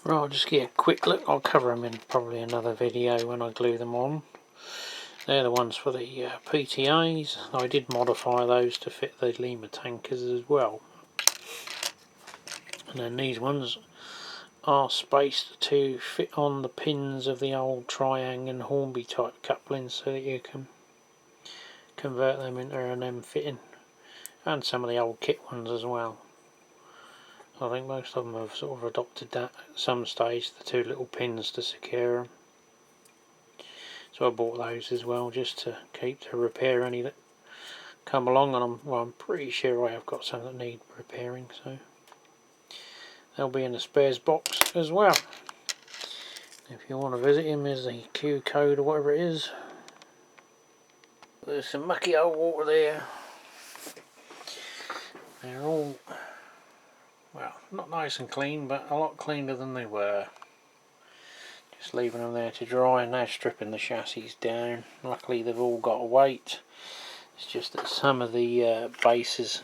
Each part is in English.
Right, I'll just get a quick look. I'll cover them in probably another video when I glue them on. They're the ones for the PTAs. I did modify those to fit the Lima tankers as well. And then these ones are spaced to fit on the pins of the old Triang and Hornby type couplings, so that you can convert them into an M fitting, and some of the old kit ones as well. I think most of them have sort of adopted that at some stage, the two little pins to secure them. So I bought those as well, just to keep to repair any that come along, and I'm pretty sure I have got some that need repairing, so they'll be in the spares box as well. If you want to visit him, there's the Q code or whatever it is. There's some mucky old water there. They're all, well, not nice and clean, but a lot cleaner than they were. Just leaving them there to dry, and now stripping the chassis down. Luckily they've all got a weight. It's just that some of the bases,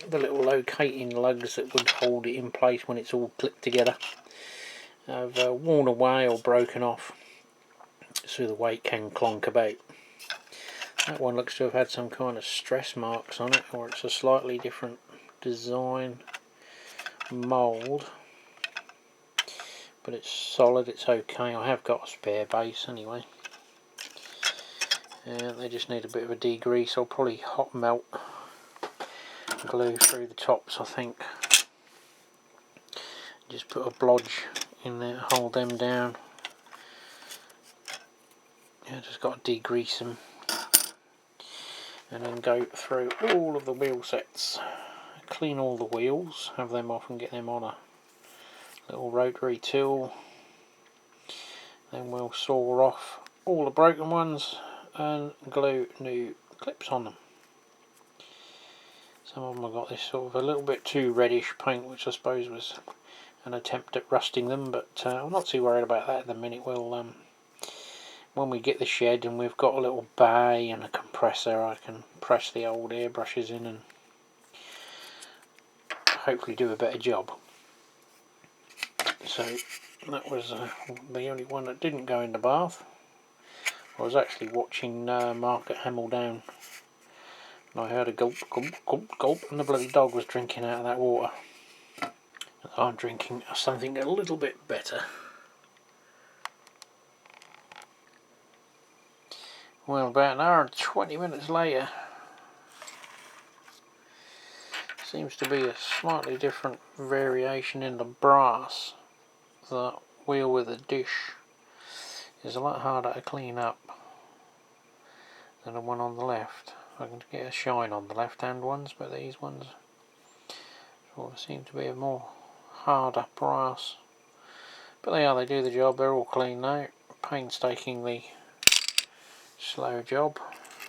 the little locating lugs that would hold it in place when it's all clipped together, have worn away or broken off, so the weight can clonk about. That one looks to have had some kind of stress marks on it, or it's a slightly different design mould, but it's solid, it's okay. I have got a spare base anyway. They just need a bit of a degrease. I'll probably hot melt glue through the tops, I think. Just put a blodge in there to hold them down. Yeah, just got to degrease them, and then go through all of the wheel sets, clean all the wheels, have them off and get them on a little rotary tool. Then we'll saw off all the broken ones and glue new clips on them. Some of them have got this sort of a little bit too reddish paint, which I suppose was an attempt at rusting them, but I'm not too worried about that at the minute. We'll when we get the shed and we've got a little bay and a compressor, I can press the old airbrushes in and hopefully do a better job. So that was the only one that didn't go in the bath. I was actually watching Mark at Hameldown, and I heard a gulp, gulp, gulp, gulp, and the bloody dog was drinking out of that water. I'm drinking something a little bit better. Well, about an hour and 20 minutes later, seems to be a slightly different variation in the brass. The wheel with the dish is a lot harder to clean up than the one on the left. I can get a shine on the left hand ones, but these ones sort of seem to be a more harder brass. But they do the job. They're all clean now. Painstakingly slow job.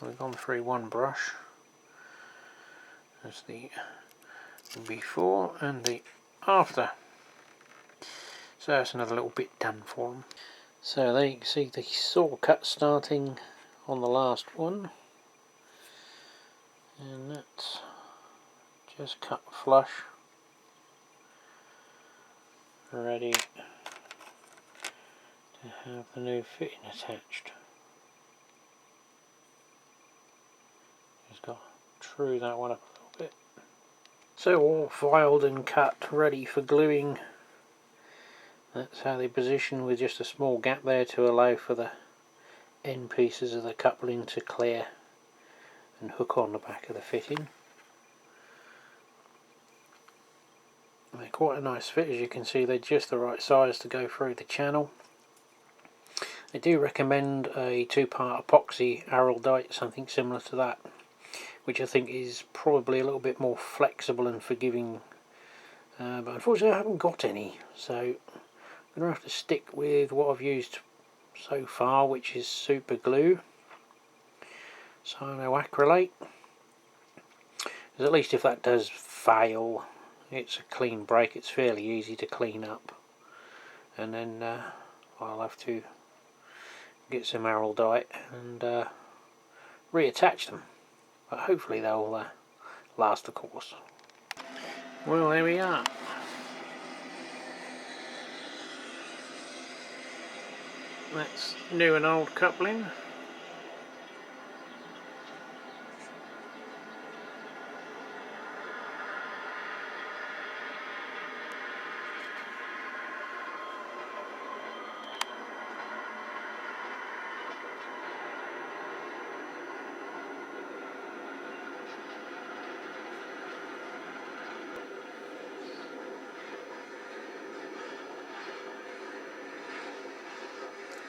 We've gone through one brush. There's the before and the after. So that's another little bit done for them. So there you can see the saw cut starting on the last one, and that's just cut flush, ready to have the new fitting attached. Just got to true that one up a little bit. So all filed and cut, ready for gluing. That's how they position, with just a small gap there to allow for the end pieces of the coupling to clear and hook on the back of the fitting. They're quite a nice fit, as you can see. They're just the right size to go through the channel. They do recommend a 2-part epoxy araldite, something similar to that, which I think is probably a little bit more flexible and forgiving, but unfortunately I haven't got any, so I'm going to have to stick with what I've used so far, which is super glue, cyanoacrylate, because at least if that does fail, it's a clean break. It's fairly easy to clean up, and then I'll have to get some araldite and reattach them, but hopefully they'll last the course. Well, there we are. That's new and old coupling.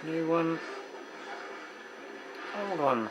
New one, old one.